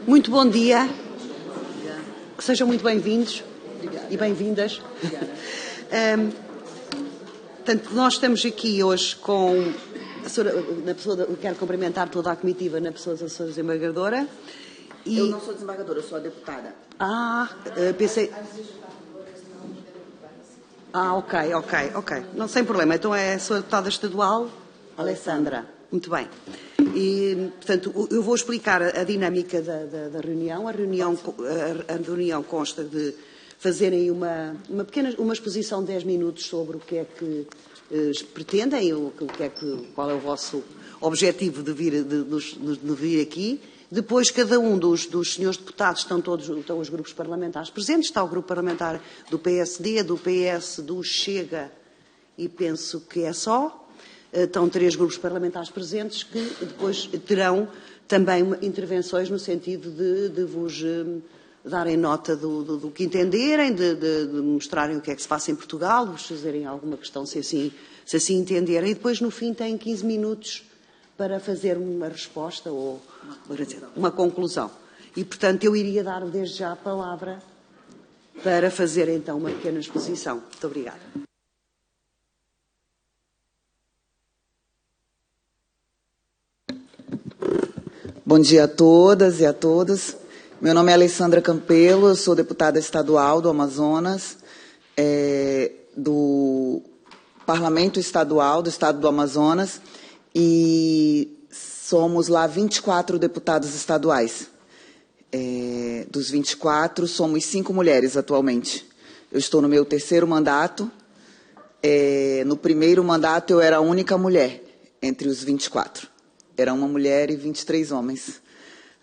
Muito bom dia. Sejam muito bem-vindos e bem-vindas. Portanto, nós estamos aqui hoje com quero cumprimentar toda a comitiva na pessoa da Sra. Desembargadora. Eu não sou desembargadora, eu sou a deputada. Pensei... ok. Não, sem problema. Então é a Sra. Deputada Estadual, Alessandra. Muito bem. E, portanto, eu vou explicar a dinâmica da reunião. A reunião consta de fazerem uma exposição de 10 minutos sobre o que é que pretendem, qual é o vosso objetivo de vir aqui. Depois, cada um dos senhores deputados, estão os grupos parlamentares presentes. Está o grupo parlamentar do PSD, do PS, do Chega e penso que é só. Estão 3 grupos parlamentares presentes que depois terão também intervenções no sentido de vos darem nota do que entenderem, de mostrarem o que é que se passa em Portugal, de vos fazerem alguma questão se assim entenderem. E depois, no fim, têm 15 minutos para fazer uma resposta ou uma conclusão. E, portanto, eu iria dar desde já a palavra para fazer, então, uma pequena exposição. Muito obrigada. Bom dia a todas e a todos. Meu nome é Alessandra Campelo, eu sou deputada estadual do Amazonas, do Parlamento Estadual do Estado do Amazonas, e somos lá 24 deputados estaduais. Dos 24, somos 5 mulheres atualmente. Eu estou no meu 3º mandato. No primeiro mandato, eu era a única mulher entre os 24. Era uma mulher e 23 homens.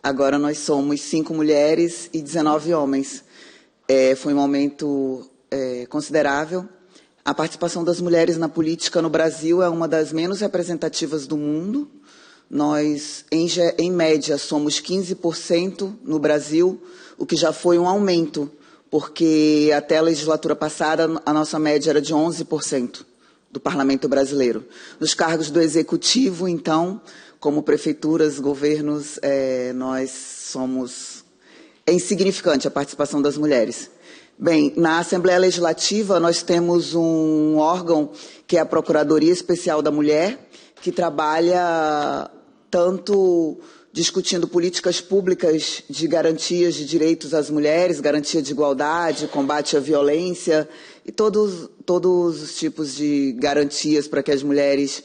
Agora nós somos 5 mulheres e 19 homens. Foi um aumento considerável. A participação das mulheres na política no Brasil é uma das menos representativas do mundo. Nós, em média, somos 15% no Brasil, o que já foi um aumento, porque até a legislatura passada a nossa média era de 11% do Parlamento brasileiro. Nos cargos do Executivo, então, como prefeituras, governos, nós somos... É insignificante a participação das mulheres. Bem, na Assembleia Legislativa nós temos um órgão que é a Procuradoria Especial da Mulher, que trabalha tanto discutindo políticas públicas de garantias de direitos às mulheres, garantia de igualdade, combate à violência e todos os tipos de garantias para que as mulheres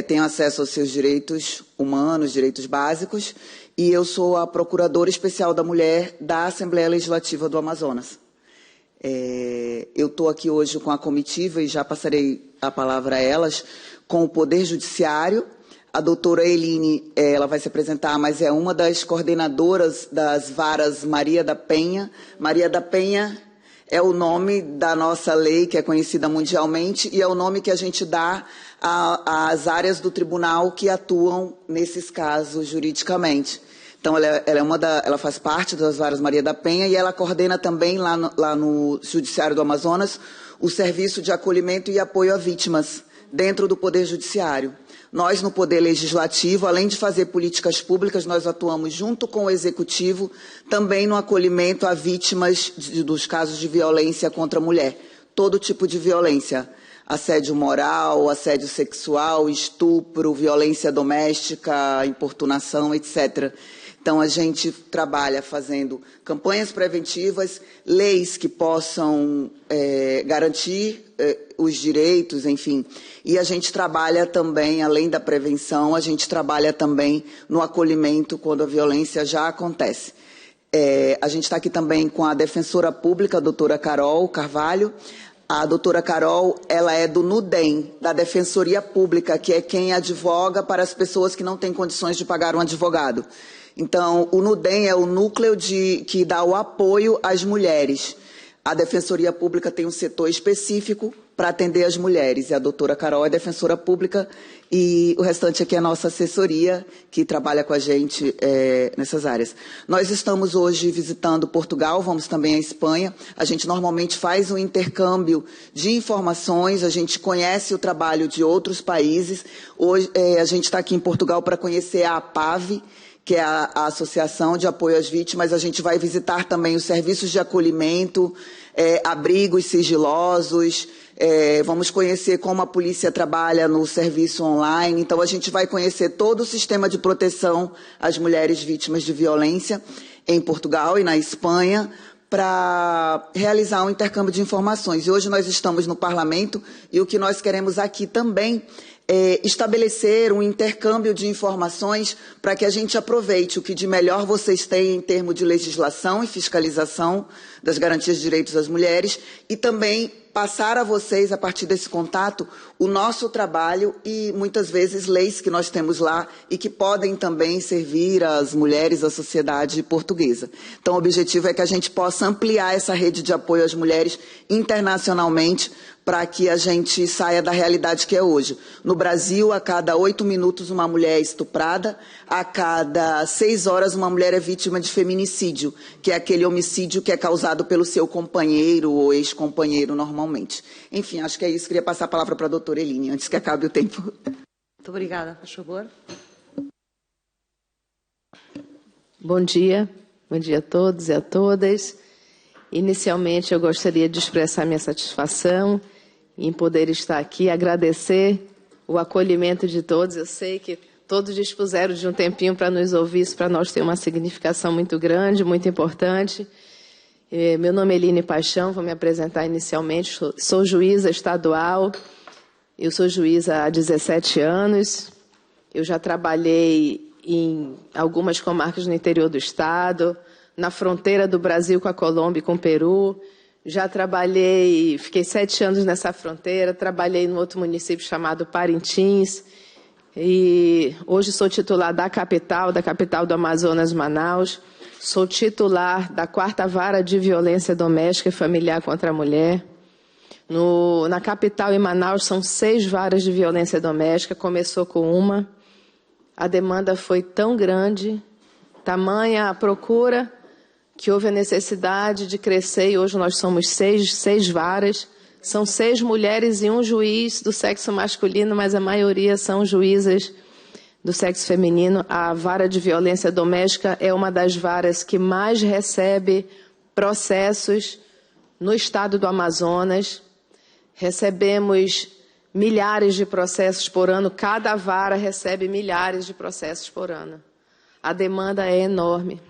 tenham acesso aos seus direitos humanos, direitos básicos, e eu sou a Procuradora Especial da Mulher da Assembleia Legislativa do Amazonas. Eu estou aqui hoje com a comitiva, e já passarei a palavra a elas, com o Poder Judiciário. A doutora Eline, ela vai se apresentar, mas é uma das coordenadoras das varas Maria da Penha. Maria da Penha é o nome da nossa lei, que é conhecida mundialmente, e é o nome que a gente dá às áreas do tribunal que atuam nesses casos juridicamente. Então, ela faz parte das varas Maria da Penha e ela coordena também lá no Judiciário do Amazonas o Serviço de Acolhimento e Apoio a Vítimas, dentro do Poder Judiciário. Nós, no Poder Legislativo, além de fazer políticas públicas, nós atuamos junto com o Executivo também no acolhimento a vítimas dos casos de violência contra a mulher. Todo tipo de violência. Assédio moral, assédio sexual, estupro, violência doméstica, importunação, etc. Então, a gente trabalha fazendo campanhas preventivas, leis que possam garantir os direitos, enfim. E a gente trabalha também, além da prevenção, a gente trabalha também no acolhimento quando a violência já acontece. A gente está aqui também com a defensora pública, a doutora Carol Carvalho. A doutora Carol, ela é do NUDEM, da Defensoria Pública, que é quem advoga para as pessoas que não têm condições de pagar um advogado. Então, o NUDEM é o núcleo que dá o apoio às mulheres. A Defensoria Pública tem um setor específico para atender as mulheres. E a doutora Carol é defensora pública e o restante aqui é a nossa assessoria, que trabalha com a gente nessas áreas. Nós estamos hoje visitando Portugal, vamos também à Espanha. A gente normalmente faz um intercâmbio de informações, a gente conhece o trabalho de outros países. Hoje a gente está aqui em Portugal para conhecer a APAV, que é a Associação de Apoio às Vítimas. A gente vai visitar também os serviços de acolhimento, abrigos sigilosos, vamos conhecer como a polícia trabalha no serviço online. Então, a gente vai conhecer todo o sistema de proteção às mulheres vítimas de violência em Portugal e na Espanha, para realizar um intercâmbio de informações. E hoje nós estamos no Parlamento e o que nós queremos aqui também estabelecer um intercâmbio de informações para que a gente aproveite o que de melhor vocês têm em termos de legislação e fiscalização das garantias de direitos das mulheres e também passar a vocês, a partir desse contato, o nosso trabalho e, muitas vezes, leis que nós temos lá e que podem também servir às mulheres, à sociedade portuguesa. Então, o objetivo é que a gente possa ampliar essa rede de apoio às mulheres internacionalmente para que a gente saia da realidade que é hoje. No Brasil, a cada 8 minutos uma mulher é estuprada, a cada 6 horas uma mulher é vítima de feminicídio, que é aquele homicídio que é causado pelo seu companheiro ou ex-companheiro normalmente. Enfim, acho que é isso. Queria passar a palavra para a doutora Eline, antes que acabe o tempo. Muito obrigada, por favor. Bom dia a todos e a todas. Inicialmente, eu gostaria de expressar minha satisfação em poder estar aqui, agradecer o acolhimento de todos. Eu sei que todos dispuseram de um tempinho para nos ouvir, isso para nós tem uma significação muito grande, muito importante. Meu nome é Eline Paixão, vou me apresentar inicialmente. Sou juíza estadual, eu sou juíza há 17 anos. Eu já trabalhei em algumas comarcas no interior do estado, na fronteira do Brasil com a Colômbia e com o Peru. Já trabalhei, fiquei 7 anos nessa fronteira, trabalhei em outro município chamado Parintins, e hoje sou titular da capital do Amazonas, Manaus. Sou titular da 4ª Vara de Violência Doméstica e Familiar contra a Mulher. Na capital, em Manaus, são 6 varas de violência doméstica, começou com uma. A demanda foi tão grande, tamanha a procura, que houve a necessidade de crescer, e hoje nós somos 6 varas. São 6 mulheres e 1 juiz do sexo masculino, mas a maioria são juízas do sexo feminino. A vara de violência doméstica é uma das varas que mais recebe processos no estado do Amazonas. Recebemos milhares de processos por ano, cada vara recebe milhares de processos por ano. A demanda é enorme.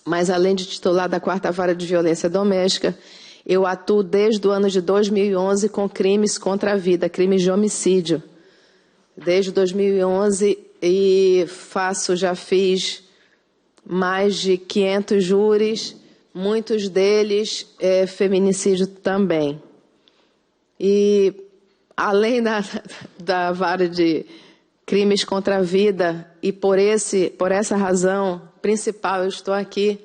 Mas, além de titular da 4ª Vara de Violência Doméstica, eu atuo desde o ano de 2011 com crimes contra a vida, crimes de homicídio. Desde 2011 e já fiz mais de 500 júris, muitos deles feminicídio também. E, além da vara de crimes contra a vida, e por essa razão principal eu estou aqui,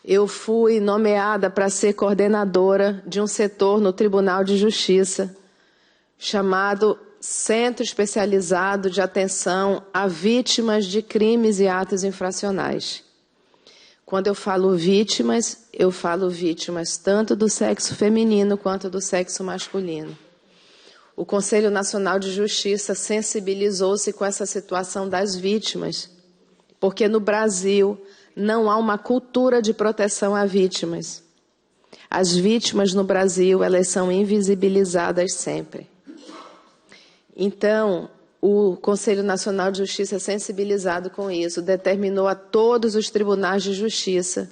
eu fui nomeada para ser coordenadora de um setor no Tribunal de Justiça, chamado Centro Especializado de Atenção a Vítimas de Crimes e Atos Infracionais. Quando eu falo vítimas tanto do sexo feminino quanto do sexo masculino. O Conselho Nacional de Justiça sensibilizou-se com essa situação das vítimas, porque no Brasil não há uma cultura de proteção a vítimas. As vítimas no Brasil, elas são invisibilizadas sempre. Então, o Conselho Nacional de Justiça, sensibilizado com isso, determinou a todos os tribunais de justiça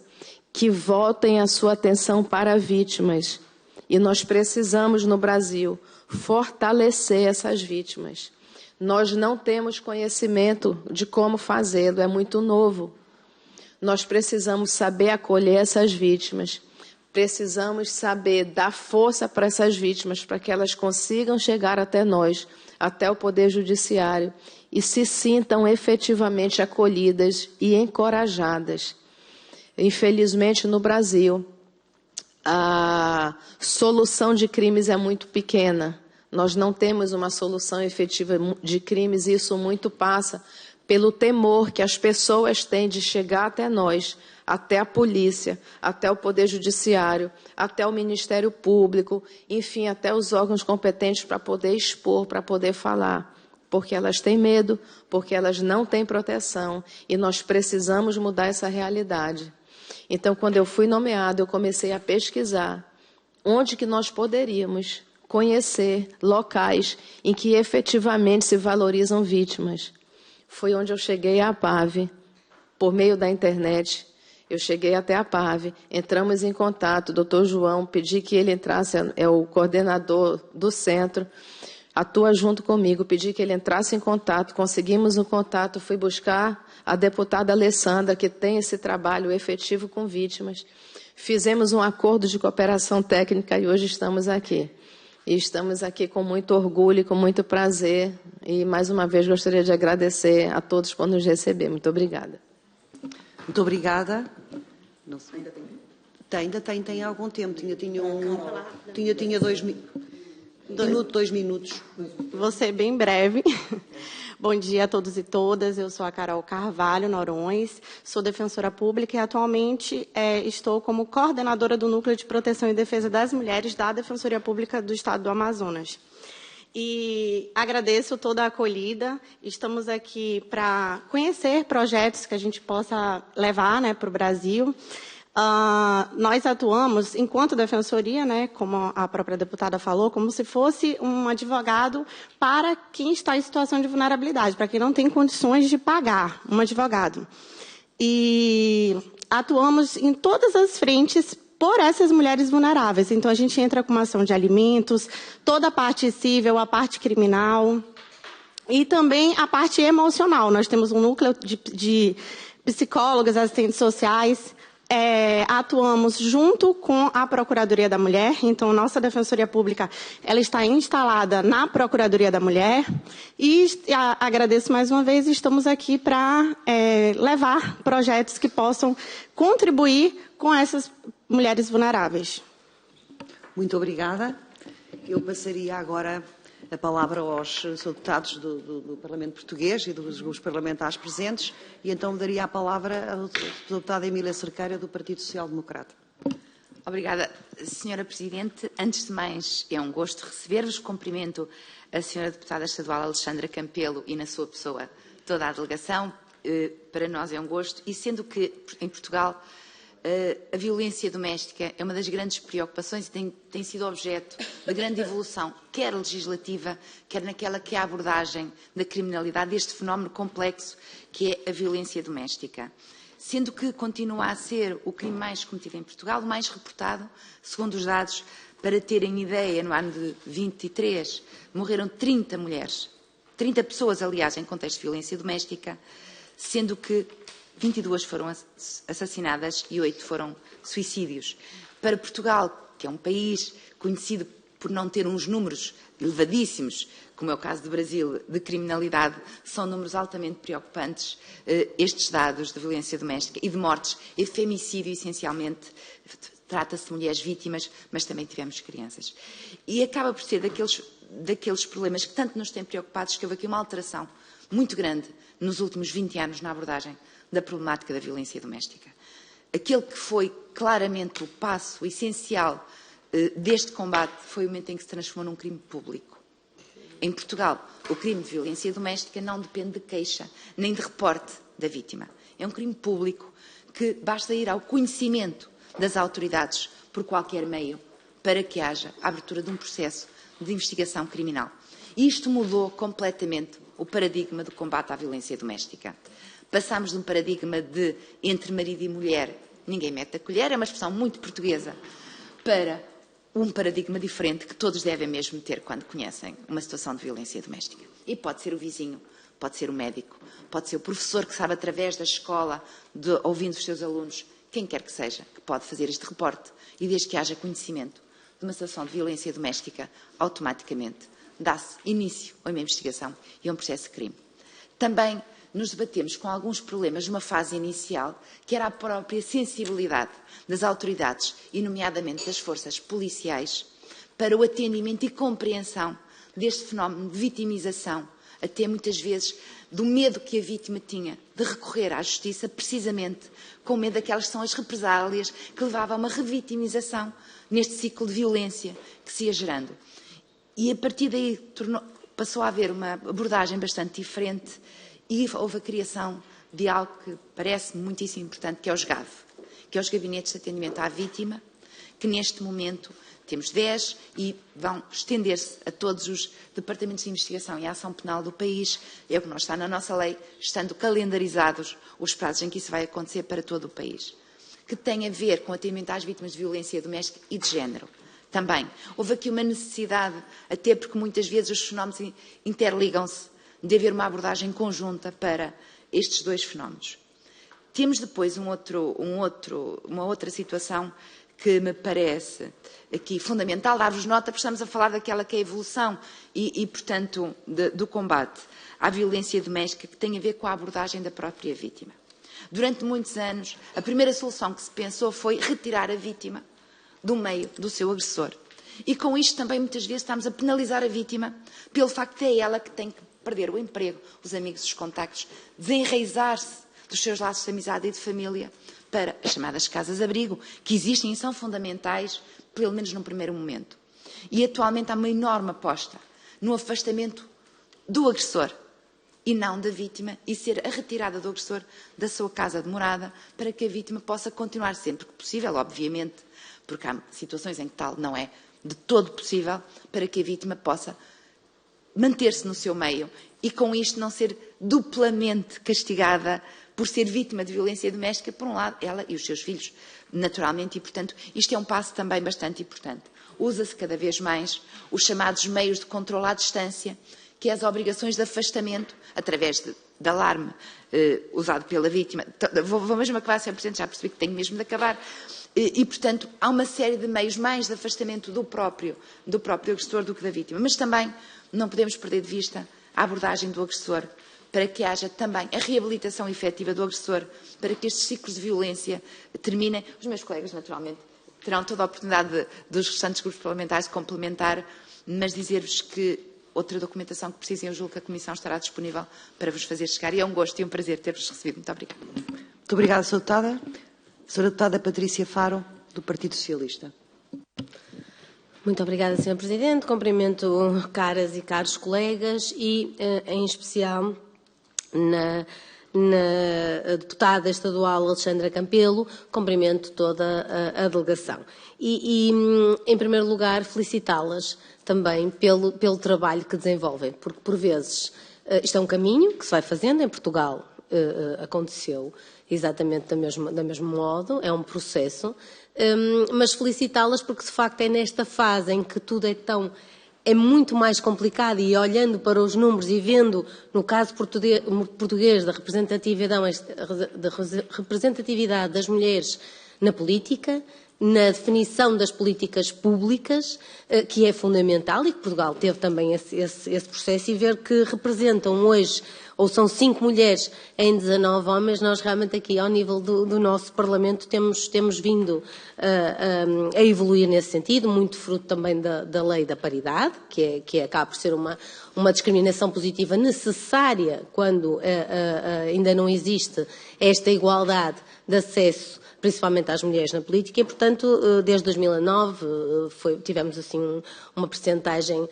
que voltem a sua atenção para vítimas. E nós precisamos, no Brasil, fortalecer essas vítimas. Nós não temos conhecimento de como fazê-lo, é muito novo. Nós precisamos saber acolher essas vítimas, precisamos saber dar força para essas vítimas, para que elas consigam chegar até nós, até o Poder Judiciário, e se sintam efetivamente acolhidas e encorajadas. Infelizmente, no Brasil, a solução de crimes é muito pequena. Nós não temos uma solução efetiva de crimes, e isso muito passa pelo temor que as pessoas têm de chegar até nós, até a polícia, até o Poder Judiciário, até o Ministério Público, enfim, até os órgãos competentes para poder expor, para poder falar. porque elas têm medo, porque elas não têm proteção, e nós precisamos mudar essa realidade. Então, quando eu fui nomeada, eu comecei a pesquisar onde que nós poderíamos conhecer locais em que efetivamente se valorizam vítimas. Foi onde eu cheguei à APAV, por meio da internet. Eu cheguei até a APAV, entramos em contato, o doutor João, pedi que ele entrasse, é o coordenador do centro, atua junto comigo, pedi que ele entrasse em contato, conseguimos um contato, fui buscar a deputada Alessandra, que tem esse trabalho efetivo com vítimas. Fizemos um acordo de cooperação técnica e hoje estamos aqui. E estamos aqui com muito orgulho e com muito prazer. E, mais uma vez, gostaria de agradecer a todos por nos receber. Muito obrigada. Muito obrigada. Não sei. Ainda tem algum tempo. Tinha 2 minutos. Vou ser bem breve. Bom dia a todos e todas. Eu sou a Carol Carvalho Norões, sou defensora pública e atualmente estou como coordenadora do Núcleo de Proteção e Defesa das Mulheres da Defensoria Pública do Estado do Amazonas. E agradeço toda a acolhida. Estamos aqui para conhecer projetos que a gente possa levar, para o Brasil. Nós atuamos, enquanto defensoria, como a própria deputada falou, como se fosse um advogado para quem está em situação de vulnerabilidade, para quem não tem condições de pagar um advogado. E atuamos em todas as frentes por essas mulheres vulneráveis. Então, a gente entra com uma ação de alimentos, toda a parte civil, a parte criminal e também a parte emocional. Nós temos um núcleo de psicólogos, assistentes sociais. Atuamos junto com a Procuradoria da Mulher, então nossa Defensoria Pública ela está instalada na Procuradoria da Mulher e agradeço mais uma vez, estamos aqui para levar projetos que possam contribuir com essas mulheres vulneráveis. Muito obrigada. Eu passaria agora a palavra aos deputados do Parlamento Português e dos parlamentares presentes e então daria a palavra à deputada Emília Cerqueira, do Partido Social Democrata. Obrigada, Sra. Presidente. Antes de mais, é um gosto receber-vos. Cumprimento a Sra. Deputada Estadual Alexandra Campelo e, na sua pessoa, toda a delegação. Para nós é um gosto. E sendo que, em Portugal, a violência doméstica é uma das grandes preocupações e tem sido objeto de grande evolução, quer legislativa, quer naquela que é a abordagem da criminalidade, deste fenómeno complexo que é a violência doméstica. Sendo que continua a ser o crime mais cometido em Portugal, o mais reportado, segundo os dados, para terem ideia, no ano de 23, morreram 30 mulheres, 30 pessoas, aliás, em contexto de violência doméstica, sendo que 22 foram assassinadas e 8 foram suicídios. Para Portugal, que é um país conhecido por não ter uns números elevadíssimos, como é o caso do Brasil, de criminalidade, são números altamente preocupantes, estes dados de violência doméstica e de mortes e de femicídio, essencialmente, trata-se de mulheres vítimas, mas também tivemos crianças. E acaba por ser daqueles problemas que tanto nos têm preocupados, que houve aqui uma alteração muito grande nos últimos 20 anos na abordagem da problemática da violência doméstica. Aquele que foi claramente o passo essencial deste combate foi o momento em que se transformou num crime público. Em Portugal, o crime de violência doméstica não depende de queixa, nem de reporte da vítima. É um crime público que basta ir ao conhecimento das autoridades por qualquer meio para que haja a abertura de um processo de investigação criminal. E isto mudou completamente o paradigma do combate à violência doméstica. Passámos de um paradigma de entre marido e mulher, ninguém mete a colher, é uma expressão muito portuguesa, para um paradigma diferente que todos devem mesmo ter quando conhecem uma situação de violência doméstica. E pode ser o vizinho, pode ser o médico, pode ser o professor que sabe através da escola, ouvindo os seus alunos, quem quer que seja, que pode fazer este reporte. E desde que haja conhecimento de uma situação de violência doméstica, automaticamente dá-se início a uma investigação e a um processo de crime. Também nos debatemos com alguns problemas numa fase inicial, que era a própria sensibilidade das autoridades, e nomeadamente das forças policiais, para o atendimento e compreensão deste fenómeno de vitimização, até muitas vezes do medo que a vítima tinha de recorrer à justiça, precisamente com medo daquelas que são as represálias que levavam a uma revitimização neste ciclo de violência que se ia gerando. E a partir daí passou a haver uma abordagem bastante diferente e houve a criação de algo que parece muitíssimo importante, que é o SGAV, que é os Gabinetes de Atendimento à Vítima, que neste momento temos 10 e vão estender-se a todos os departamentos de investigação e ação penal do país. É o que não está na nossa lei, estando calendarizados os prazos em que isso vai acontecer para todo o país. Que tem a ver com o atendimento às vítimas de violência doméstica e de género. Também. Houve aqui uma necessidade, até porque muitas vezes os fenómenos interligam-se, de haver uma abordagem conjunta para estes dois fenómenos. Temos depois uma outra situação que me parece aqui fundamental, dar-vos nota, porque estamos a falar daquela que é a evolução portanto, do combate à violência doméstica, que tem a ver com a abordagem da própria vítima. Durante muitos anos, a primeira solução que se pensou foi retirar a vítima do meio do seu agressor. E com isto também, muitas vezes, estamos a penalizar a vítima pelo facto de é ela que tem que perder o emprego, os amigos, os contactos, desenraizar-se dos seus laços de amizade e de família para as chamadas casas-abrigo, que existem e são fundamentais, pelo menos num primeiro momento. E atualmente há uma enorme aposta no afastamento do agressor e não da vítima, e ser a retirada do agressor da sua casa de morada, para que a vítima possa continuar sempre que possível, obviamente, porque há situações em que tal não é de todo possível, para que a vítima possa manter-se no seu meio e com isto não ser duplamente castigada por ser vítima de violência doméstica, por um lado, ela e os seus filhos, naturalmente, e, portanto, isto é um passo também bastante importante. Usa-se cada vez mais os chamados meios de controle à distância, que é as obrigações de afastamento, através de alarme usado pela vítima. Vou mesmo acabar, Sr. Presidente, já percebi que tenho mesmo de acabar. E, portanto, há uma série de meios mais de afastamento do próprio agressor do que da vítima. Mas também não podemos perder de vista a abordagem do agressor, para que haja também a reabilitação efetiva do agressor, para que estes ciclos de violência terminem. Os meus colegas, naturalmente, terão toda a oportunidade dos restantes grupos parlamentares de complementar, mas dizer-vos que outra documentação que precisem, eu julgo que a Comissão estará disponível para vos fazer chegar. E é um gosto e um prazer ter-vos recebido. Muito obrigada. Muito obrigada, Sra. Deputada. Sra. Deputada Patrícia Faro, do Partido Socialista. Muito obrigada, Sr. Presidente. Cumprimento caras e caros colegas e, em especial, na deputada estadual Alexandra Campelo, cumprimento toda a delegação. Em primeiro lugar, felicitá-las também pelo trabalho que desenvolvem, porque, por vezes, isto é um caminho que se vai fazendo. Em Portugal aconteceu exatamente da mesmo modo, é um processo, mas felicitá-las porque, de facto, é nesta fase em que tudo é muito mais complicado, e olhando para os números e vendo, no caso português, da representatividade das mulheres na política, na definição das políticas públicas, que é fundamental, e que Portugal teve também esse processo, e ver que representam hoje, ou são 5 mulheres em 19 homens, nós realmente aqui, ao nível do nosso Parlamento, temos vindo a evoluir nesse sentido, muito fruto também da lei da paridade, que acaba por ser uma discriminação positiva necessária quando ainda não existe esta igualdade de acesso, principalmente às mulheres na política, e, portanto, desde 2009 tivemos assim uma percentagem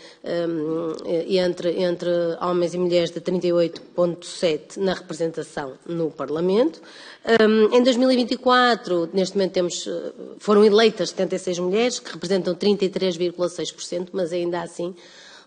entre homens e mulheres de 38,7% na representação no Parlamento. Em 2024, neste momento foram eleitas 76 mulheres, que representam 33,6%, mas ainda assim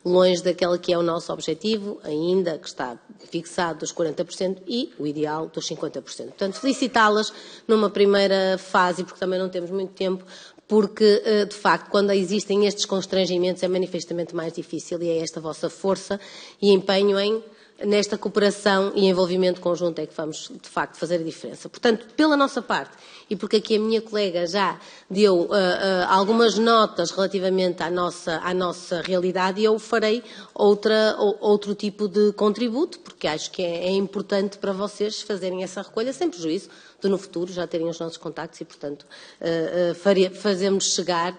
longe daquele que é o nosso objetivo, ainda que está fixado dos 40% e o ideal dos 50%. Portanto, felicitá-las numa primeira fase, porque também não temos muito tempo, porque, de facto, quando existem estes constrangimentos é manifestamente mais difícil, e é esta vossa força e empenho nesta cooperação e envolvimento conjunto é que vamos, de facto, fazer a diferença. Portanto, pela nossa parte, e porque aqui a minha colega já deu algumas notas relativamente à nossa realidade, eu farei outro tipo de contributo, porque acho que é importante para vocês fazerem essa recolha, sem prejuízo de no futuro já terem os nossos contactos, e, portanto, fazemos chegar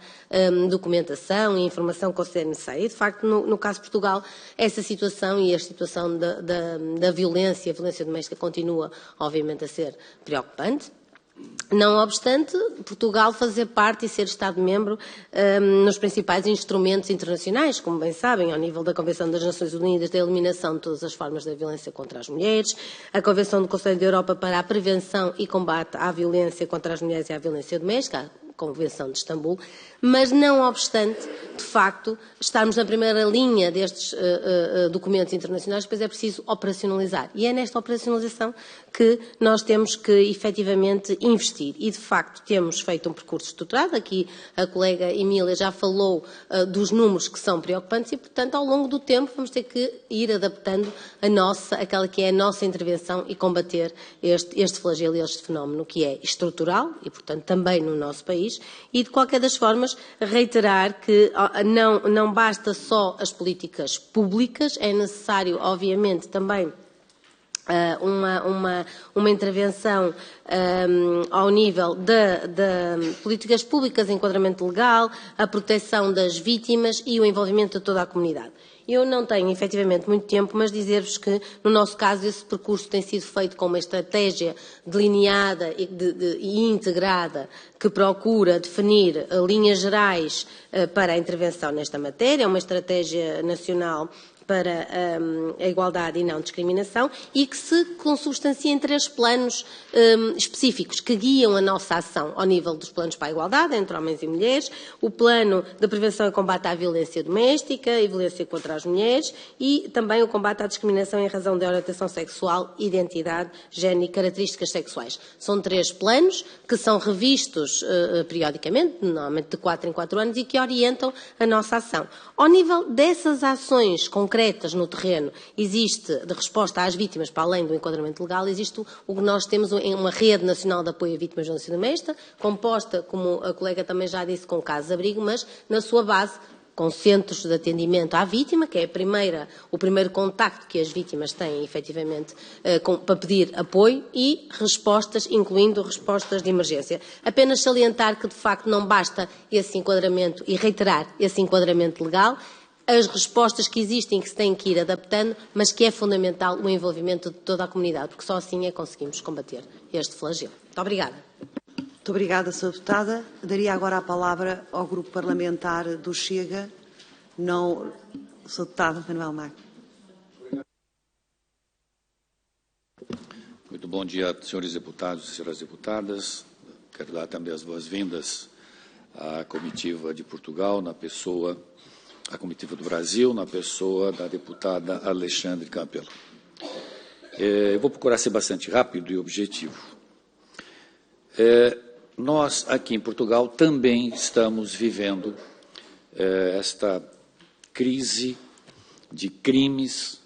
documentação e informação que considere necessária. E, de facto, no caso de Portugal, essa situação e a situação da violência, a violência doméstica continua, obviamente, a ser preocupante. Não obstante, Portugal fazer parte e ser Estado-membro nos principais instrumentos internacionais, como bem sabem, ao nível da Convenção das Nações Unidas da Eliminação de todas as formas da violência contra as mulheres, a Convenção do Conselho da Europa para a Prevenção e Combate à Violência contra as Mulheres e à Violência Doméstica, a Convenção de Istambul, mas não obstante, de facto, estarmos na primeira linha destes documentos internacionais, depois é preciso operacionalizar. E é nesta operacionalização que nós temos que, efetivamente, investir. E, de facto, temos feito um percurso estruturado. Aqui a colega Emília já falou dos números que são preocupantes e, portanto, ao longo do tempo vamos ter que ir adaptando aquela que é a nossa intervenção e combater este flagelo e este fenómeno que é estrutural e, portanto, também no nosso país. E, de qualquer das formas, reiterar que não basta só as políticas públicas, é necessário, obviamente, também uma intervenção ao nível de políticas públicas, enquadramento legal, a proteção das vítimas e o envolvimento de toda a comunidade. Eu não tenho, efetivamente, muito tempo, mas dizer-vos que, no nosso caso, esse percurso tem sido feito com uma estratégia delineada e integrada que procura definir linhas gerais para a intervenção nesta matéria, uma estratégia nacional para a igualdade e não discriminação e que se consubstancia em 3 planos específicos que guiam a nossa ação ao nível dos planos para a igualdade entre homens e mulheres, o plano de prevenção e combate à violência doméstica e violência contra as mulheres e também o combate à discriminação em razão da orientação sexual, identidade, género e características sexuais. São 3 planos que são revistos periodicamente, normalmente de 4 em 4 anos, e que orientam a nossa ação. Ao nível dessas ações concretas no terreno, existe, de resposta às vítimas, para além do enquadramento legal, existe o que nós temos em uma rede nacional de apoio a vítimas de violência doméstica, composta, como a colega também já disse, com casos de abrigo, mas na sua base com centros de atendimento à vítima, que é o primeiro contacto que as vítimas têm, efetivamente, para pedir apoio e respostas, incluindo respostas de emergência. Apenas salientar que, de facto, não basta esse enquadramento e reiterar esse enquadramento legal, as respostas que existem que se têm que ir adaptando, mas que é fundamental o envolvimento de toda a comunidade, porque só assim é que conseguimos combater este flagelo. Muito obrigada. Muito obrigada, Sra. Deputada. Daria agora a palavra ao Grupo Parlamentar do Chega. Não, Sra. Deputada Manuel Magno. Muito bom dia, senhores deputados e senhoras deputadas. Quero dar também as boas-vindas à comitiva de Portugal, à comitiva do Brasil, na pessoa da deputada Alexandre Campelo. Eu vou procurar ser bastante rápido e objetivo. Nós, aqui em Portugal, também estamos vivendo esta crise de crimes,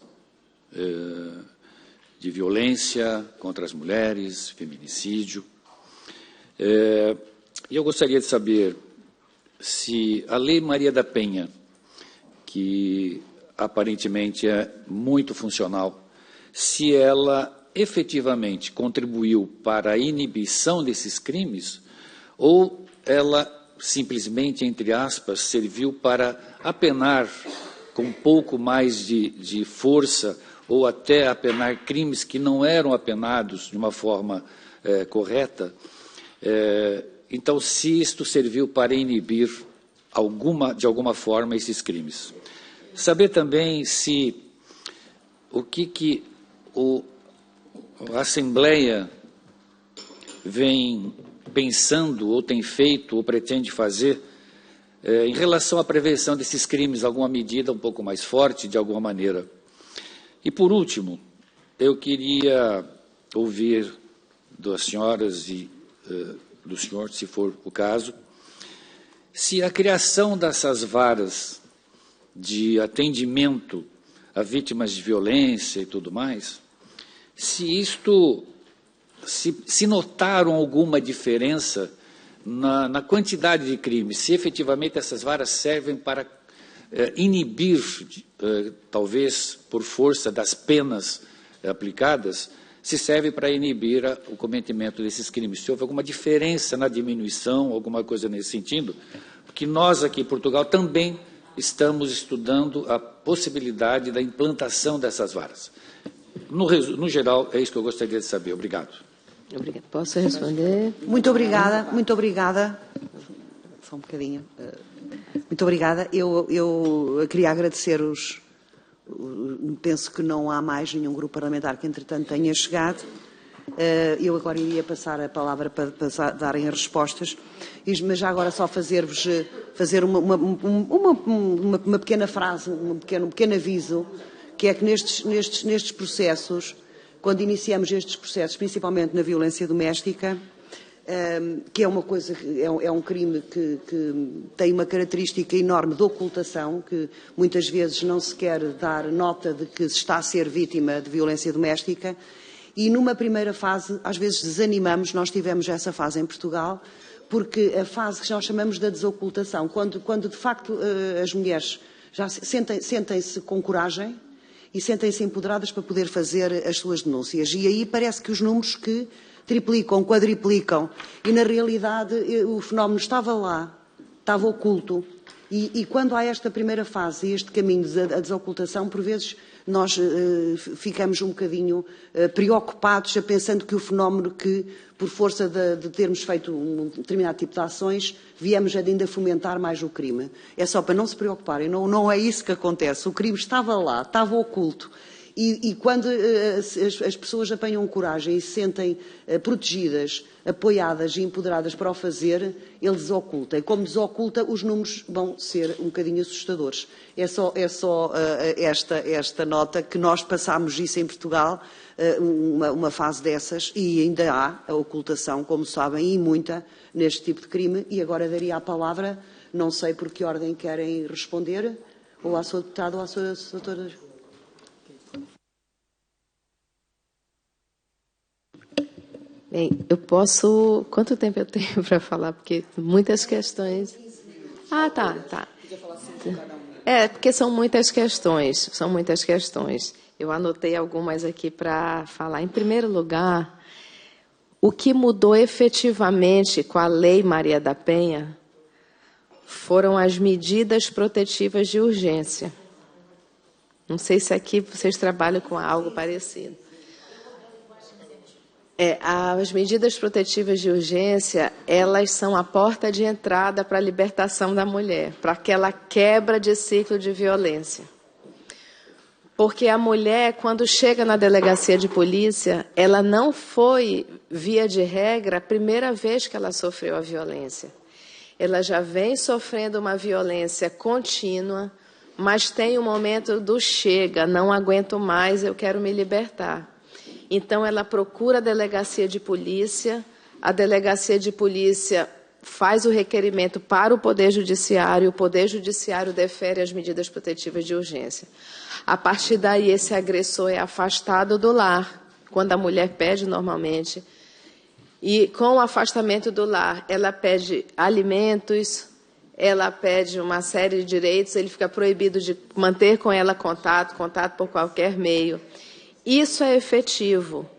de violência contra as mulheres, feminicídio. E eu gostaria de saber se a Lei Maria da Penha, que aparentemente é muito funcional, se ela efetivamente contribuiu para a inibição desses crimes ou ela simplesmente, entre aspas, serviu para apenar com um pouco mais de força ou até apenar crimes que não eram apenados de uma forma correta. Então, se isto serviu para inibir de alguma forma esses crimes. Saber também se a Assembleia vem pensando, ou tem feito, ou pretende fazer, em relação à prevenção desses crimes, alguma medida um pouco mais forte, de alguma maneira. E, por último, eu queria ouvir das senhoras e do senhor, se for o caso, se a criação dessas varas de atendimento a vítimas de violência e tudo mais, se notaram alguma diferença na quantidade de crimes, se efetivamente essas varas servem para inibir, talvez por força das penas aplicadas, se serve para inibir o cometimento desses crimes. Se houve alguma diferença na diminuição, alguma coisa nesse sentido, porque nós aqui em Portugal também estamos estudando a possibilidade da implantação dessas varas. No geral, é isso que eu gostaria de saber. Obrigado. Obrigada. Posso responder? Muito obrigada, muito obrigada. Só um bocadinho. Muito obrigada. Eu queria agradecer penso que não há mais nenhum grupo parlamentar que, entretanto, tenha chegado. Eu agora iria passar a palavra para darem as respostas, mas já agora só fazer uma pequena frase, um pequeno aviso, que é que nestes processos, quando iniciamos estes processos, principalmente na violência doméstica, que é uma coisa, é um crime que tem uma característica enorme de ocultação, que muitas vezes não se quer dar nota de que se está a ser vítima de violência doméstica, e numa primeira fase, às vezes desanimamos, nós tivemos essa fase em Portugal, porque a fase que nós chamamos da desocultação, quando de facto as mulheres já sentem-se com coragem e sentem-se empoderadas para poder fazer as suas denúncias. E aí parece que os números que triplicam, quadriplicam, e na realidade o fenómeno estava lá, estava oculto, e quando há esta primeira fase, este caminho da desocultação, por vezes nós ficamos um bocadinho preocupados, pensando que o fenómeno que, por força de termos feito um determinado tipo de ações, viemos ainda fomentar mais o crime. É só para não se preocuparem, não é isso que acontece, o crime estava lá, estava oculto. E quando as pessoas apanham coragem e se sentem protegidas, apoiadas e empoderadas para o fazer, ele desoculta. E como desoculta, os números vão ser um bocadinho assustadores. É só esta nota que nós passámos isso em Portugal, uma fase dessas, e ainda há a ocultação, como sabem, e muita, neste tipo de crime. E agora daria a palavra, não sei por que ordem querem responder, ou à sua deputada ou à sua doutora. Bem, eu posso... Quanto tempo eu tenho para falar? Porque muitas questões... Ah, tá. Porque são muitas questões, Eu anotei algumas aqui para falar. Em primeiro lugar, o que mudou efetivamente com a Lei Maria da Penha foram as medidas protetivas de urgência. Não sei se aqui vocês trabalham com algo parecido. As medidas protetivas de urgência, elas são a porta de entrada para a libertação da mulher, para aquela quebra de ciclo de violência. Porque a mulher, quando chega na delegacia de polícia, ela não foi, via de regra, a primeira vez que ela sofreu a violência. Ela já vem sofrendo uma violência contínua, mas tem o momento do chega, não aguento mais, eu quero me libertar. Então, ela procura a delegacia de polícia faz o requerimento para o Poder Judiciário defere as medidas protetivas de urgência. A partir daí, esse agressor é afastado do lar, quando a mulher pede normalmente, e com o afastamento do lar, ela pede alimentos, ela pede uma série de direitos, ele fica proibido de manter com ela contato por qualquer meio. Isso é efetivo,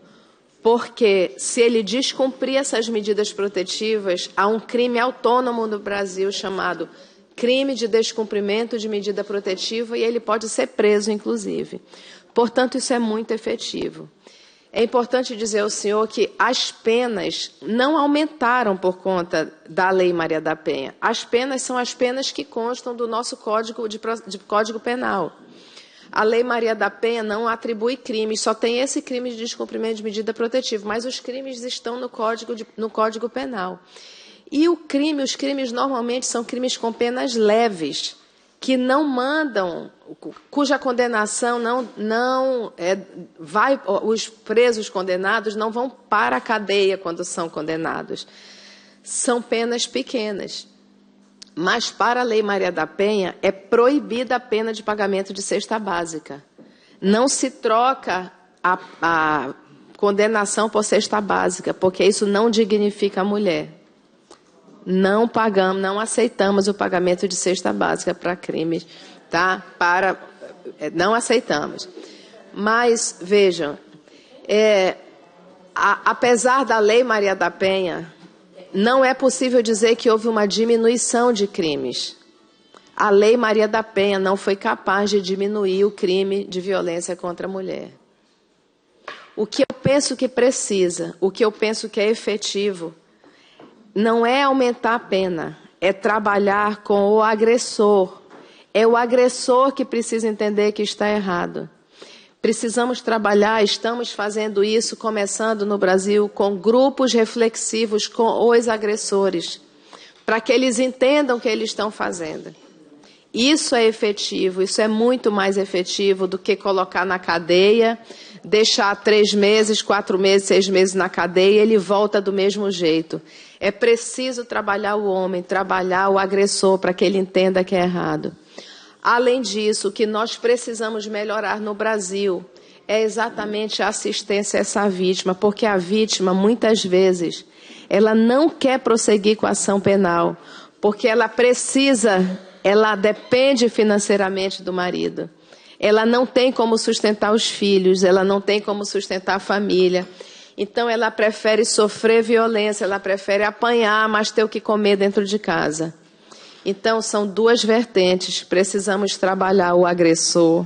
porque se ele descumprir essas medidas protetivas, há um crime autônomo no Brasil chamado crime de descumprimento de medida protetiva e ele pode ser preso, inclusive. Portanto, isso é muito efetivo. É importante dizer ao senhor que as penas não aumentaram por conta da Lei Maria da Penha. As penas são as penas que constam do nosso Código Penal. A Lei Maria da Penha não atribui crimes, só tem esse crime de descumprimento de medida protetiva, mas os crimes estão no Código Penal. E os crimes normalmente são crimes com penas leves, que não mandam, cuja condenação os presos condenados não vão para a cadeia quando são condenados. São penas pequenas. Mas, para a Lei Maria da Penha, é proibida a pena de pagamento de cesta básica. Não se troca a condenação por cesta básica, porque isso não dignifica a mulher. Não aceitamos o pagamento de cesta básica para crimes, tá? Não aceitamos. Mas, vejam, apesar da Lei Maria da Penha, não é possível dizer que houve uma diminuição de crimes. A Lei Maria da Penha não foi capaz de diminuir o crime de violência contra a mulher. O que eu penso que precisa, o que eu penso que é efetivo, não é aumentar a pena, é trabalhar com o agressor. É o agressor que precisa entender que está errado. Precisamos trabalhar, estamos fazendo isso, começando no Brasil, com grupos reflexivos com os agressores, para que eles entendam o que eles estão fazendo. Isso é efetivo, isso é muito mais efetivo do que colocar na cadeia, deixar 3 meses, 4 meses, 6 meses na cadeia, ele volta do mesmo jeito. É preciso trabalhar o homem, trabalhar o agressor para que ele entenda que é errado. Além disso, o que nós precisamos melhorar no Brasil é exatamente a assistência a essa vítima, porque a vítima, muitas vezes, ela não quer prosseguir com a ação penal, porque ela depende financeiramente do marido. Ela não tem como sustentar os filhos, ela não tem como sustentar a família. Então, ela prefere sofrer violência, ela prefere apanhar, mas ter o que comer dentro de casa. Então, são 2 vertentes. Precisamos trabalhar o agressor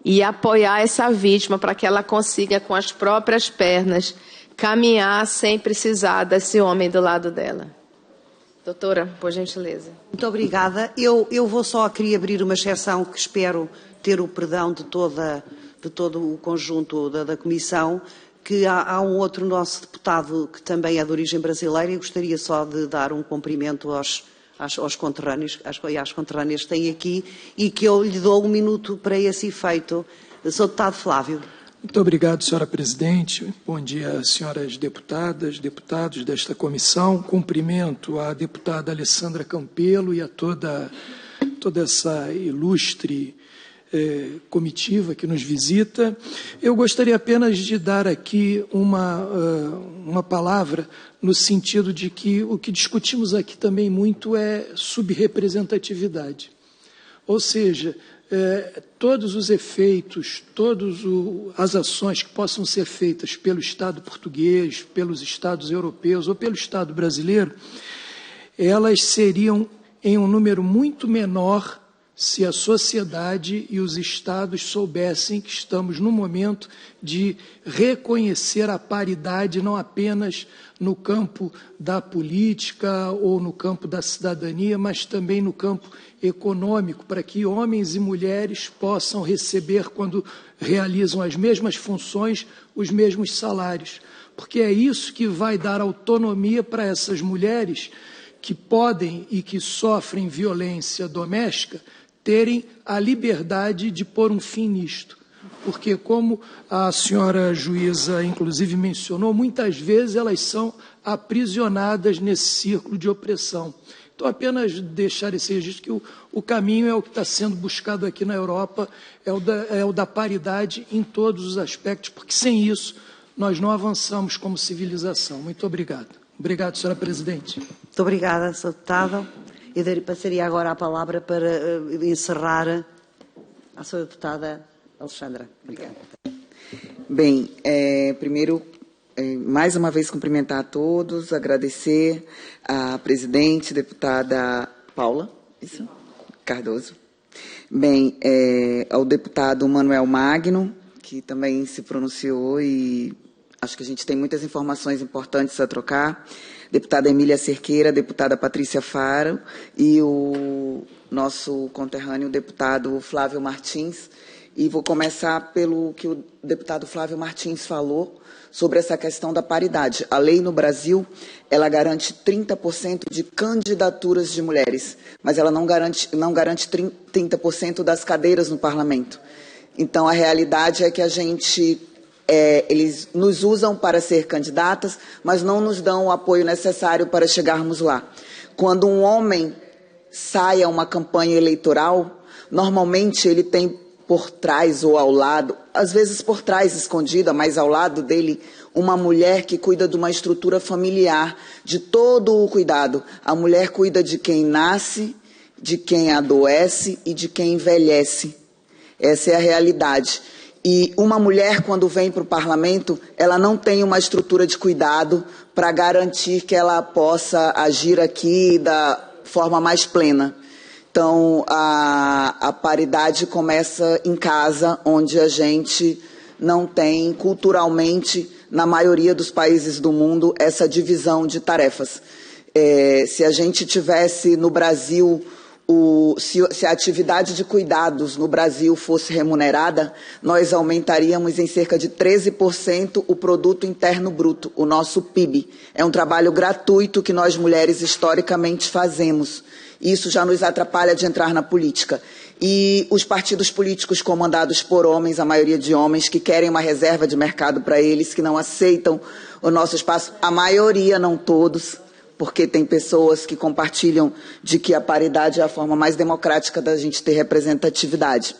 e apoiar essa vítima para que ela consiga, com as próprias pernas, caminhar sem precisar desse homem do lado dela. Doutora, por gentileza. Muito obrigada. Eu vou só queria abrir uma exceção que espero ter o perdão de todo o conjunto da Comissão, que há um outro nosso deputado que também é de origem brasileira e gostaria só de dar um cumprimento aos conterrâneos, às conterrâneas que têm aqui, e que eu lhe dou 1 minuto para esse efeito. Sr. Deputado Flávio. Muito obrigado, senhora Presidente. Bom dia, senhoras deputadas, deputados desta comissão. Cumprimento a deputada Alessandra Campelo e a toda essa ilustre comitiva que nos visita. Eu gostaria apenas de dar aqui uma palavra no sentido de que o que discutimos aqui também muito é subrepresentatividade. Ou seja, todos os efeitos, todas as ações que possam ser feitas pelo Estado português, pelos Estados europeus ou pelo Estado brasileiro, elas seriam em um número muito menor se a sociedade e os Estados soubessem que estamos no momento de reconhecer a paridade não apenas no campo da política ou no campo da cidadania, mas também no campo econômico, para que homens e mulheres possam receber, quando realizam as mesmas funções, os mesmos salários. Porque é isso que vai dar autonomia para essas mulheres que podem e que sofrem violência doméstica, terem a liberdade de pôr um fim nisto. Porque, como a senhora juíza, inclusive, mencionou, muitas vezes elas são aprisionadas nesse círculo de opressão. Então, apenas deixar esse registro que o caminho é o que está sendo buscado aqui na Europa, é o da paridade em todos os aspectos, porque sem isso nós não avançamos como civilização. Muito obrigado. Obrigado, senhora Presidente. Muito obrigada, Sr. Deputado. Eu passaria agora a palavra para encerrar a Sra. Deputada Alexandra. Obrigada. Bem, primeiro, mais uma vez cumprimentar a todos, agradecer à presidente, deputada Paula Cardoso. Bem, ao deputado Manuel Magno, que também se pronunciou e acho que a gente tem muitas informações importantes a trocar. Deputada Emília Cerqueira, deputada Patrícia Faro e o nosso conterrâneo deputado Flávio Martins. E vou começar pelo que o deputado Flávio Martins falou sobre essa questão da paridade. A lei no Brasil, ela garante 30% de candidaturas de mulheres, mas ela não garante 30% das cadeiras no parlamento. Então, a realidade é que eles nos usam para ser candidatas, mas não nos dão o apoio necessário para chegarmos lá. Quando um homem sai a uma campanha eleitoral, normalmente ele tem por trás ou ao lado, às vezes por trás escondida, mas ao lado dele, uma mulher que cuida de uma estrutura familiar, de todo o cuidado. A mulher cuida de quem nasce, de quem adoece e de quem envelhece. Essa é a realidade. E uma mulher, quando vem para o parlamento, ela não tem uma estrutura de cuidado para garantir que ela possa agir aqui da forma mais plena. Então, a paridade começa em casa, onde a gente não tem culturalmente, na maioria dos países do mundo, essa divisão de tarefas. Se a gente tivesse no Brasil, se a atividade de cuidados no Brasil fosse remunerada, nós aumentaríamos em cerca de 13% o produto interno bruto, o nosso PIB. É um trabalho gratuito que nós mulheres historicamente fazemos. Isso já nos atrapalha de entrar na política. E os partidos políticos comandados por homens, a maioria de homens, que querem uma reserva de mercado para eles, que não aceitam o nosso espaço, a maioria, não todos, porque tem pessoas que compartilham de que a paridade é a forma mais democrática da gente ter representatividade.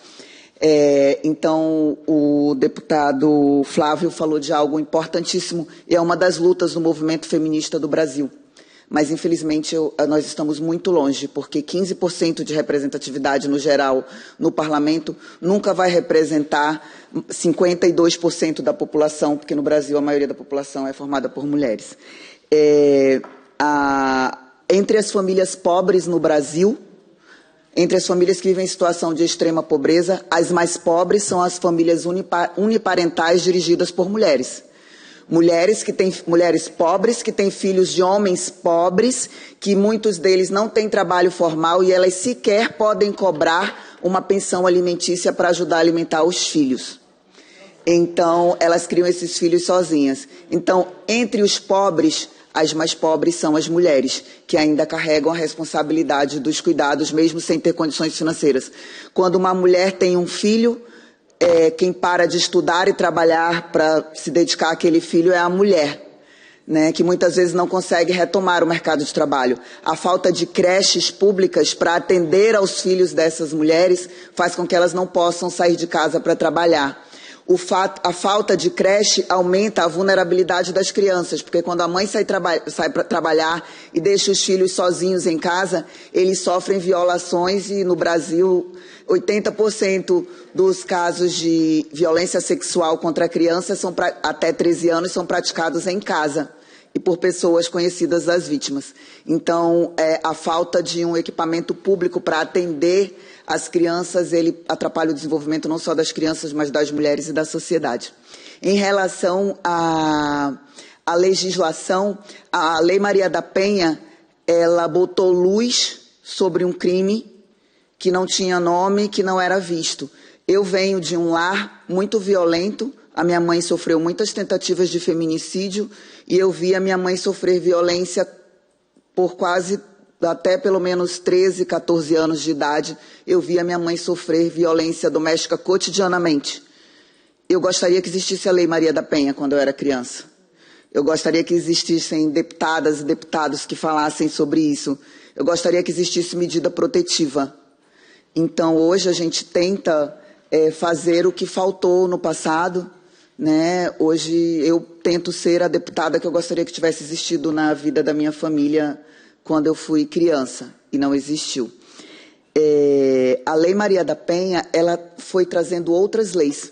Então, o deputado Flávio falou de algo importantíssimo e é uma das lutas do movimento feminista do Brasil. Mas, infelizmente, nós estamos muito longe, porque 15% de representatividade no geral no parlamento nunca vai representar 52% da população, porque no Brasil a maioria da população é formada por mulheres. Entre as famílias pobres no Brasil, entre as famílias que vivem em situação de extrema pobreza, as mais pobres são as famílias uniparentais dirigidas por mulheres. Mulheres pobres que têm filhos de homens pobres, que muitos deles não têm trabalho formal e elas sequer podem cobrar uma pensão alimentícia para ajudar a alimentar os filhos. Então, elas criam esses filhos sozinhas. Então, entre os pobres, as mais pobres são as mulheres, que ainda carregam a responsabilidade dos cuidados, mesmo sem ter condições financeiras. Quando uma mulher tem um filho, quem para de estudar e trabalhar para se dedicar àquele filho é a mulher, né, que muitas vezes não consegue retomar o mercado de trabalho. A falta de creches públicas para atender aos filhos dessas mulheres faz com que elas não possam sair de casa para trabalhar. A falta de creche aumenta a vulnerabilidade das crianças, porque quando a mãe sai para trabalhar e deixa os filhos sozinhos em casa, eles sofrem violações e no Brasil 80% dos casos de violência sexual contra crianças até 13 anos são praticados em casa e por pessoas conhecidas das vítimas. Então, a falta de um equipamento público para atender as crianças, ele atrapalha o desenvolvimento não só das crianças, mas das mulheres e da sociedade. Em relação à legislação, a Lei Maria da Penha, ela botou luz sobre um crime que não tinha nome, que não era visto. Eu venho de um lar muito violento, a minha mãe sofreu muitas tentativas de feminicídio e eu vi a minha mãe sofrer violência por até pelo menos 13, 14 anos de idade, eu vi a minha mãe sofrer violência doméstica cotidianamente. Eu gostaria que existisse a Lei Maria da Penha quando eu era criança. Eu gostaria que existissem deputadas e deputados que falassem sobre isso. Eu gostaria que existisse medida protetiva. Então, hoje a gente tenta fazer o que faltou no passado, né? Hoje eu tento ser a deputada que eu gostaria que tivesse existido na vida da minha família quando eu fui criança, e não existiu. A Lei Maria da Penha, ela foi trazendo outras leis.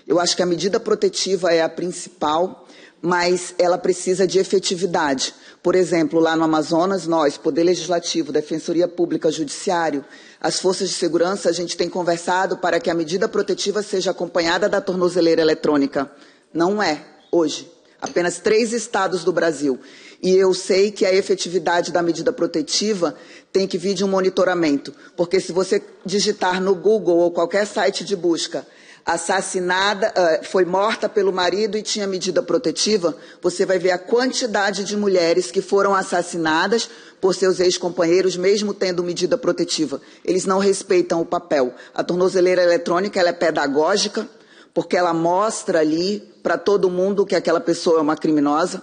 Eu acho que a medida protetiva é a principal, mas ela precisa de efetividade. Por exemplo, lá no Amazonas, nós, Poder Legislativo, Defensoria Pública, Judiciário, as forças de segurança, a gente tem conversado para que a medida protetiva seja acompanhada da tornozeleira eletrônica. Não é, hoje. Apenas 3 estados do Brasil. E eu sei que a efetividade da medida protetiva tem que vir de um monitoramento. Porque se você digitar no Google ou qualquer site de busca, assassinada, foi morta pelo marido e tinha medida protetiva, você vai ver a quantidade de mulheres que foram assassinadas por seus ex-companheiros, mesmo tendo medida protetiva. Eles não respeitam o papel. A tornozeleira eletrônica, ela é pedagógica, porque ela mostra ali para todo mundo que aquela pessoa é uma criminosa.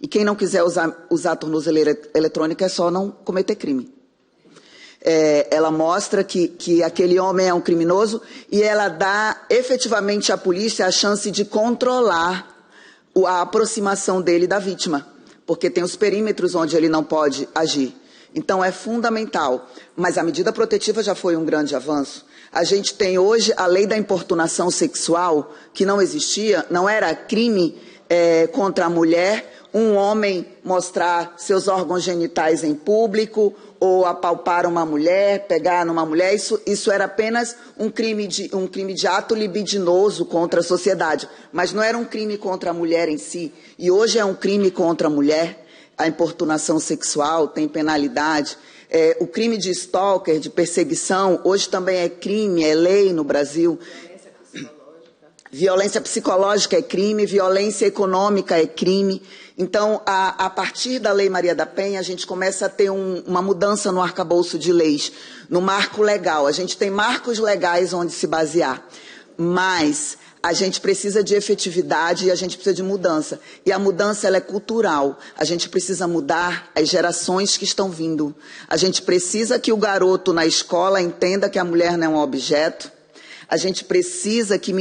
E quem não quiser usar a tornozeleira eletrônica é só não cometer crime. Ela mostra que aquele homem é um criminoso e ela dá efetivamente à polícia a chance de controlar a aproximação dele da vítima, porque tem os perímetros onde ele não pode agir. Então é fundamental, mas a medida protetiva já foi um grande avanço. A gente tem hoje a lei da importunação sexual, que não existia, não era crime contra a mulher, um homem mostrar seus órgãos genitais em público, ou apalpar uma mulher, pegar numa mulher, isso era apenas um crime de ato libidinoso contra a sociedade, mas não era um crime contra a mulher em si. E hoje é um crime contra a mulher, a importunação sexual tem penalidade. O crime de stalker, de perseguição, hoje também é crime, é lei no Brasil. Violência psicológica é crime, violência econômica é crime. Então, a partir da Lei Maria da Penha, a gente começa a ter uma mudança no arcabouço de leis, no marco legal. A gente tem marcos legais onde se basear, mas a gente precisa de efetividade e a gente precisa de mudança. E a mudança ela é cultural. A gente precisa mudar as gerações que estão vindo. A gente precisa que o garoto na escola entenda que a mulher não é um objeto. A gente precisa que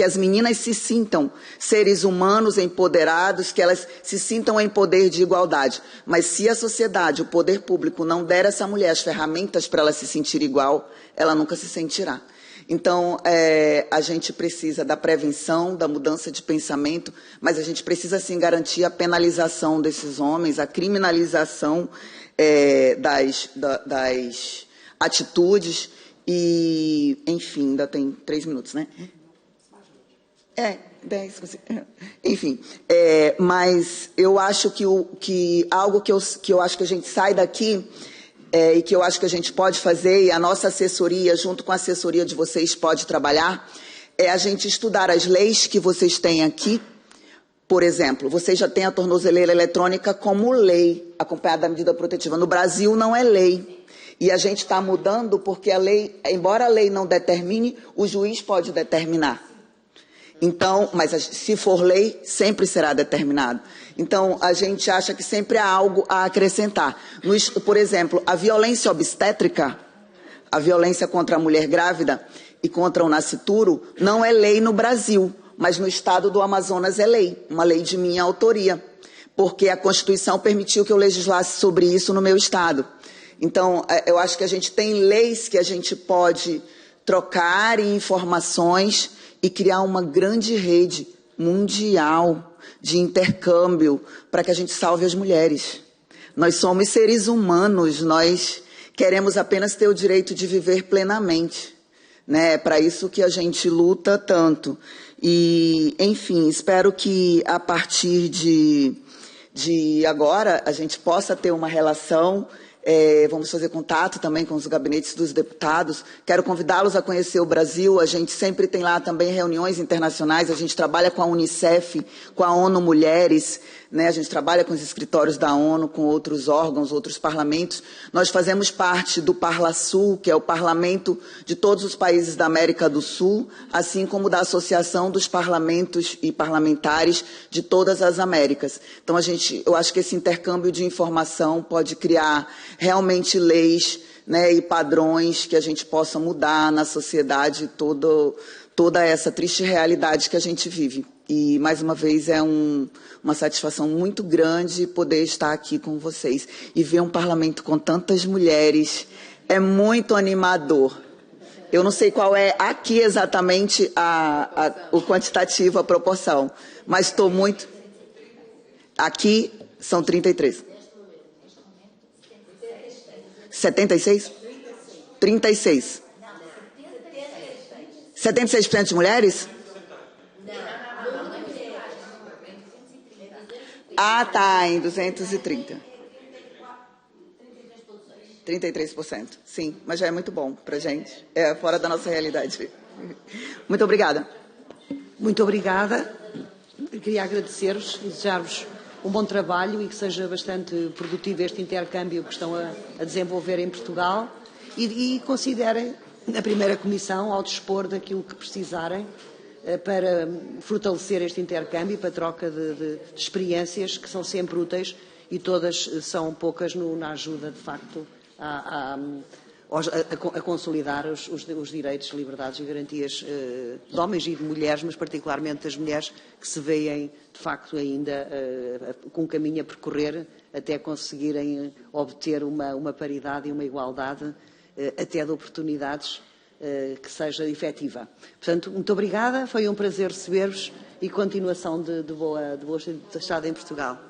as meninas se sintam seres humanos empoderados, que elas se sintam em poder de igualdade. Mas se a sociedade, o poder público, não der a essa mulher as ferramentas para ela se sentir igual, ela nunca se sentirá. Então, a gente precisa da prevenção, da mudança de pensamento, mas a gente precisa, sim, garantir a penalização desses homens, a criminalização das atitudes. E, enfim, ainda tem 3 minutos, né? 10. Enfim, mas eu acho que algo que eu acho que a gente sai daqui e que eu acho que a gente pode fazer, e a nossa assessoria, junto com a assessoria de vocês, pode trabalhar, é a gente estudar as leis que vocês têm aqui. Por exemplo, vocês já têm a tornozeleira eletrônica como lei, acompanhada da medida protetiva. No Brasil não é lei. E a gente está mudando porque a lei, embora a lei não determine, o juiz pode determinar. Então, mas se for lei, sempre será determinado. Então, a gente acha que sempre há algo a acrescentar. Por exemplo, a violência obstétrica, a violência contra a mulher grávida e contra o nascituro, não é lei no Brasil, mas no estado do Amazonas é lei, uma lei de minha autoria, porque a Constituição permitiu que eu legislasse sobre isso no meu estado. Então, eu acho que a gente tem leis que a gente pode trocar informações e criar uma grande rede mundial de intercâmbio para que a gente salve as mulheres. Nós somos seres humanos, nós queremos apenas ter o direito de viver plenamente, né? É para isso que a gente luta tanto. E, enfim, espero que a partir de agora a gente possa ter uma relação. Vamos fazer contato também com os gabinetes dos deputados. Quero convidá-los a conhecer o Brasil. A gente sempre tem lá também reuniões internacionais. A gente trabalha com a Unicef, com a ONU Mulheres, né? A gente trabalha com os escritórios da ONU, com outros órgãos, outros parlamentos. Nós fazemos parte do Parlasul, que é o parlamento de todos os países da América do Sul, assim como da Associação dos Parlamentos e Parlamentares de todas as Américas. Então, eu acho que esse intercâmbio de informação pode criar realmente leis, né, e padrões que a gente possa mudar na sociedade toda essa triste realidade que a gente vive. E, mais uma vez, é uma satisfação muito grande poder estar aqui com vocês. E ver um parlamento com tantas mulheres é muito animador. Eu não sei qual é aqui exatamente o quantitativo, a proporção, mas estou muito... Aqui são 33. 76? 36. 76% de mulheres? Ah, tá, em 230. 33%, sim, mas já é muito bom para a gente. É fora da nossa realidade. Muito obrigada. Muito obrigada. Queria agradecer-vos e desejar-vos um bom trabalho e que seja bastante produtivo este intercâmbio que estão a desenvolver em Portugal e considerem a primeira comissão ao dispor daquilo que precisarem para fortalecer este intercâmbio, para a troca de experiências que são sempre úteis e todas são poucas na ajuda, de facto, a consolidar os direitos, liberdades e garantias de homens e de mulheres, mas particularmente das mulheres que se veem, de facto, ainda com um caminho a percorrer até conseguirem obter uma paridade e uma igualdade até de oportunidades que seja efetiva. Portanto, muito obrigada, foi um prazer receber-vos e continuação de boa estada em Portugal.